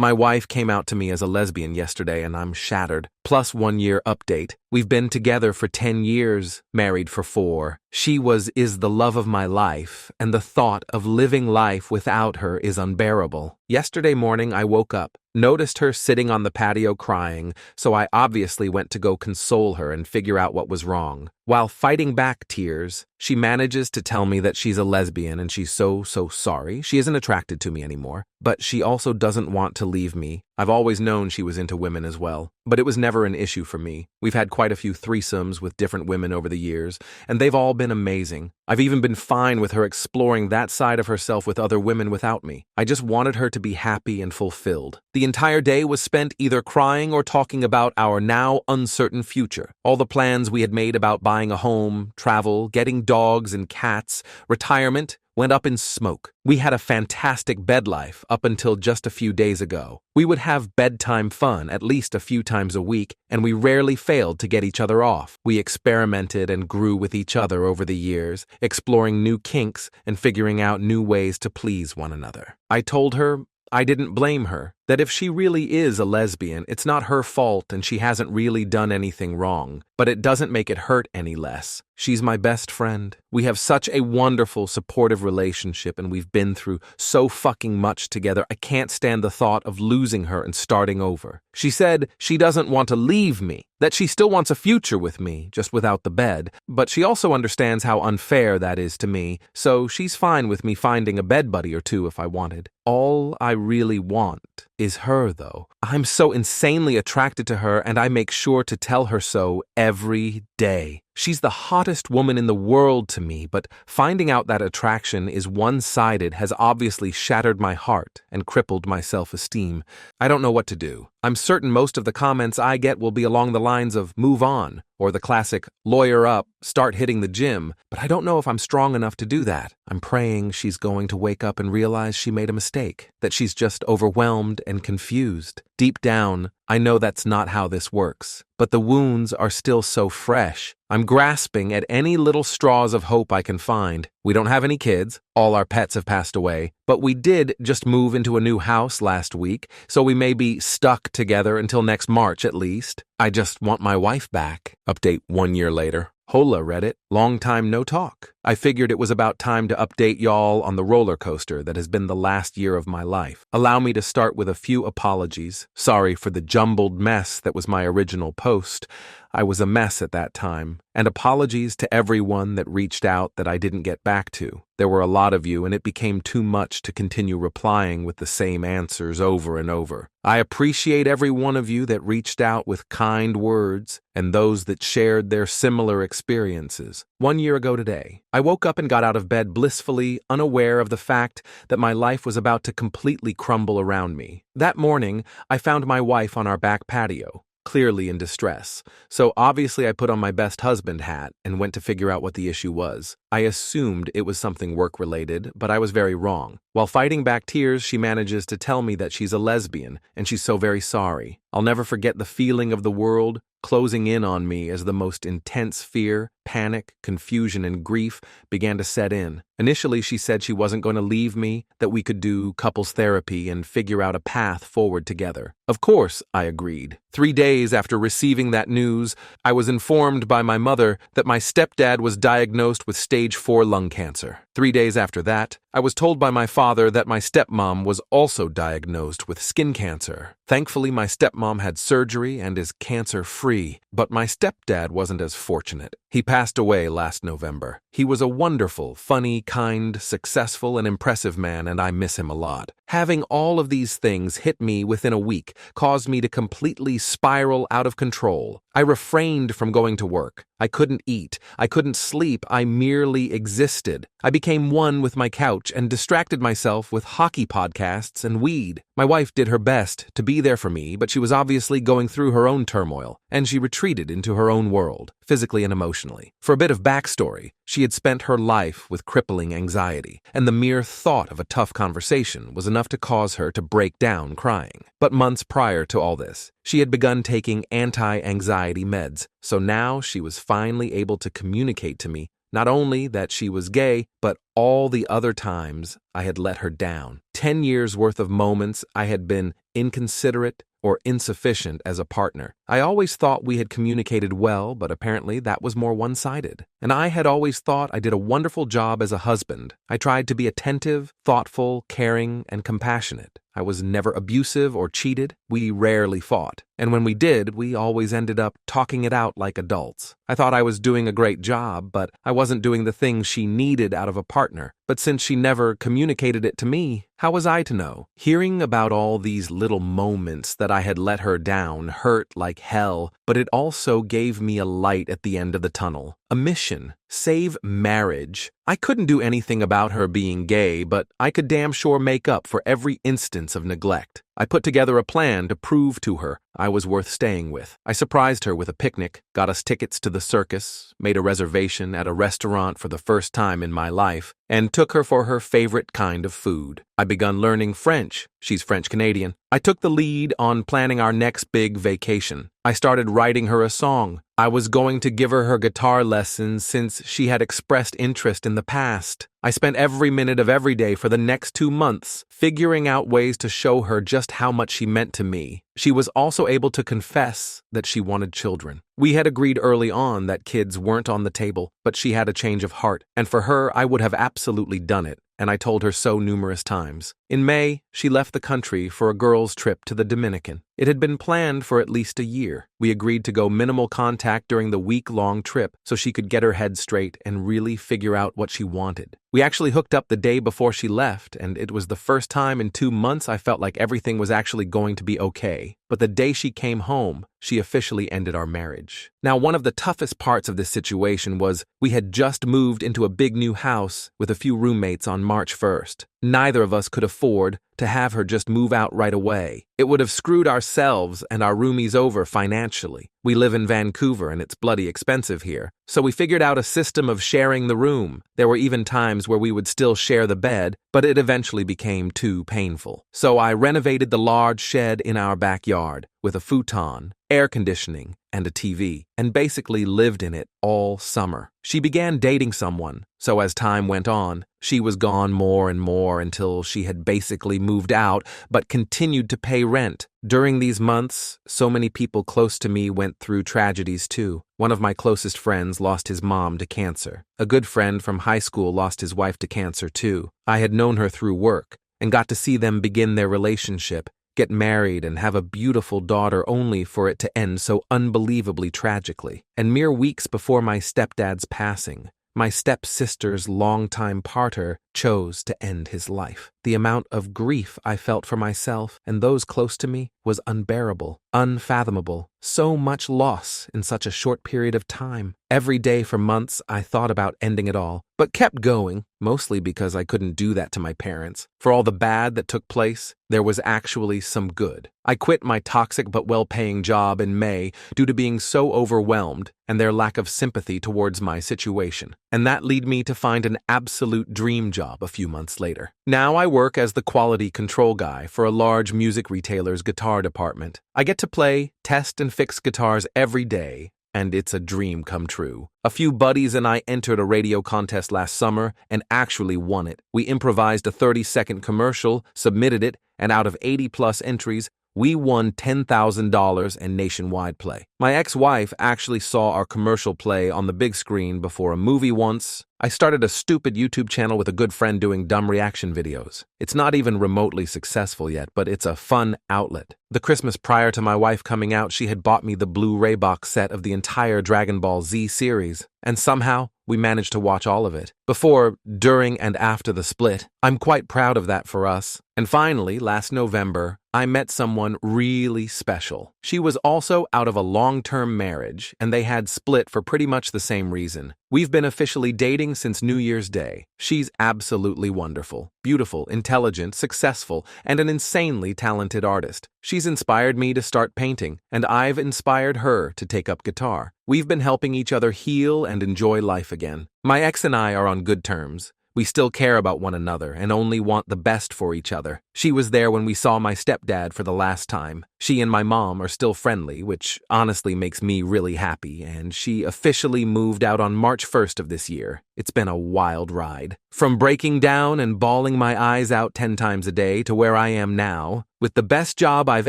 My wife came out to me as a lesbian yesterday and I'm shattered. Plus 1 year update. We've been together for 10 years, married for 4. She is the love of my life, and the thought of living life without her is unbearable. Yesterday morning I woke up, noticed her sitting on the patio crying, so I obviously went to go console her and figure out what was wrong. While fighting back tears, she manages to tell me that she's a lesbian and she's so sorry. She isn't attracted to me anymore, but she also doesn't want to leave me. I've always known she was into women as well, but it was never an issue for me. We've had quite a few threesomes with different women over the years, and they've all been amazing. I've even been fine with her exploring that side of herself with other women without me. I just wanted her to be happy and fulfilled. The entire day was spent either crying or talking about our now uncertain future. All the plans we had made about buying a home, travel, getting dogs and cats, retirement, went up in smoke. We had a fantastic bed life up until just a few days ago. We would have bedtime fun at least a few times a week, and we rarely failed to get each other off. We experimented and grew with each other over the years, exploring new kinks and figuring out new ways to please one another. I told her I didn't blame her, that if she really is a lesbian, it's not her fault and she hasn't really done anything wrong, but it doesn't make it hurt any less. She's my best friend. We have such a wonderful, supportive relationship and we've been through so fucking much together. I can't stand the thought of losing her and starting over. She said she doesn't want to leave me, that she still wants a future with me, just without the bed, but she also understands how unfair that is to me, so she's fine with me finding a bed buddy or two if I wanted. All I really want is her, though. I'm so insanely attracted to her, and I make sure to tell her so every day. She's the hottest woman in the world to me, but finding out that attraction is one-sided has obviously shattered my heart and crippled my self-esteem. I don't know what to do. I'm certain most of the comments I get will be along the lines of move on, or the classic lawyer up, start hitting the gym, but I don't know if I'm strong enough to do that. I'm praying she's going to wake up and realize she made a mistake, that she's just overwhelmed and confused. Deep down, I know that's not how this works, but the wounds are still so fresh. I'm grasping at any little straws of hope I can find. We don't have any kids, all our pets have passed away, but we did just move into a new house last week, so we may be stuck together until next March at least. I just want my wife back. Update 1 year later. Hola, Reddit. Long time no talk. I figured it was about time to update y'all on the roller coaster that has been the last year of my life. Allow me to start with a few apologies. Sorry for the jumbled mess that was my original post. I was a mess at that time. And apologies to everyone that reached out that I didn't get back to. There were a lot of you, and it became too much to continue replying with the same answers over and over. I appreciate every one of you that reached out with kind words and those that shared their similar experiences. 1 year ago today, I woke up and got out of bed blissfully unaware of the fact that my life was about to completely crumble around me. That morning, I found my wife on our back patio, clearly in distress, so obviously I put on my best husband hat and went to figure out what the issue was. I assumed it was something work-related, but I was very wrong. While fighting back tears, she manages to tell me that she's a lesbian, and she's so very sorry. I'll never forget the feeling of the world closing in on me as the most intense fear, panic, confusion, and grief began to set in. Initially, she said she wasn't going to leave me, that we could do couples therapy and figure out a path forward together. Of course, I agreed. 3 days after receiving that news, I was informed by my mother that my stepdad was diagnosed with stage 4 lung cancer. 3 days after that, I was told by my father that my stepmom was also diagnosed with skin cancer. Thankfully, my stepmom had surgery and is cancer-free, but my stepdad wasn't as fortunate. He passed away last November. He was a wonderful, funny, kind, successful, and impressive man, and I miss him a lot. Having all of these things hit me within a week caused me to completely spiral out of control. I refrained from going to work. I couldn't eat. I couldn't sleep. I merely existed. I became one with my couch and distracted myself with hockey podcasts and weed. My wife did her best to be there for me, but she was obviously going through her own turmoil, and she retreated into her own world, physically and emotionally. For a bit of backstory, she had spent her life with crippling anxiety, and the mere thought of a tough conversation was enough to cause her to break down crying. But months prior to all this, she had begun taking anti-anxiety meds, so now she was finally able to communicate to me not only that she was gay, but all the other times I had let her down. 10 years worth of moments I had been inconsiderate, or insufficient as a partner. I always thought we had communicated well, but apparently that was more one-sided. And I had always thought I did a wonderful job as a husband. I tried to be attentive, thoughtful, caring, and compassionate. I was never abusive or cheated. We rarely fought. And when we did, we always ended up talking it out like adults. I thought I was doing a great job, but I wasn't doing the things she needed out of a partner. But since she never communicated it to me, how was I to know? Hearing about all these little moments that I had let her down hurt like hell, but it also gave me a light at the end of the tunnel. A mission. Save marriage. I couldn't do anything about her being gay, but I could damn sure make up for every instance of neglect. I put together a plan to prove to her I was worth staying with. I surprised her with a picnic, got us tickets to the circus, made a reservation at a restaurant for the first time in my life, and took her for her favorite kind of food. I begun learning French. She's French-Canadian. I took the lead on planning our next big vacation. I started writing her a song. I was going to give her guitar lessons since she had expressed interest in the past. I spent every minute of every day for the next 2 months figuring out ways to show her just how much she meant to me. She was also able to confess that she wanted children. We had agreed early on that kids weren't on the table, but she had a change of heart, and for her, I would have absolutely done it, and I told her so numerous times. In May, she left the country for a girls' trip to the Dominican. It had been planned for at least a year. We agreed to go minimal contact during the week-long trip so she could get her head straight and really figure out what she wanted. We actually hooked up the day before she left, and it was the first time in 2 months I felt like everything was actually going to be okay. But the day she came home, she officially ended our marriage. Now, one of the toughest parts of this situation was we had just moved into a big new house with a few roommates on March 1st. Neither of us could afford to have her just move out right away. It would have screwed ourselves and our roomies over financially. We live in Vancouver and it's bloody expensive here, so we figured out a system of sharing the room. There were even times where we would still share the bed, but it eventually became too painful. So I renovated the large shed in our backyard with a futon, air conditioning, and a TV, and basically lived in it all summer. She began dating someone, so as time went on, she was gone more and more until she had basically moved out but continued to pay rent. During these months, so many people close to me went through tragedies too. One of my closest friends lost his mom to cancer. A good friend from high school lost his wife to cancer too. I had known her through work and got to see them begin their relationship, get married, and have a beautiful daughter only for it to end so unbelievably tragically. And mere weeks before my stepdad's passing, my stepsister's longtime partner chose to end his life. The amount of grief I felt for myself and those close to me was unbearable, unfathomable. So much loss in such a short period of time. Every day for months, I thought about ending it all, but kept going, mostly because I couldn't do that to my parents. For all the bad that took place, there was actually some good. I quit my toxic but well-paying job in May due to being so overwhelmed and their lack of sympathy towards my situation. And that led me to find an absolute dream job a few months later. Now I work as the quality control guy for a large music retailer's guitar department. I get to play, test, and fix guitars every day, and it's a dream come true. A few buddies and I entered a radio contest last summer and actually won it. We improvised a 30-second commercial, submitted it, and out of 80-plus entries, we won $10,000 and nationwide play. My ex-wife actually saw our commercial play on the big screen before a movie once. I started a stupid YouTube channel with a good friend doing dumb reaction videos. It's not even remotely successful yet, but it's a fun outlet. The Christmas prior to my wife coming out, she had bought me the Blu-ray box set of the entire Dragon Ball Z series, and somehow we managed to watch all of it. Before, during, and after the split. I'm quite proud of that for us. And finally, last November, I met someone really special. She was also out of a long-term marriage, and they had split for pretty much the same reason. We've been officially dating since New Year's Day. She's absolutely wonderful, beautiful, intelligent, successful, and an insanely talented artist. She's inspired me to start painting, and I've inspired her to take up guitar. We've been helping each other heal and enjoy life again. My ex and I are on good terms. We still care about one another and only want the best for each other. She was there when we saw my stepdad for the last time. She and my mom are still friendly, which honestly makes me really happy, and she officially moved out on March 1st of this year. It's been a wild ride. From breaking down and bawling my eyes out 10 times a day to where I am now, with the best job I've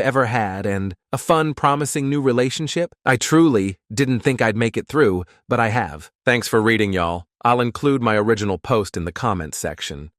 ever had and a fun, promising new relationship, I truly didn't think I'd make it through, but I have. Thanks for reading, y'all. I'll include my original post in the comments section.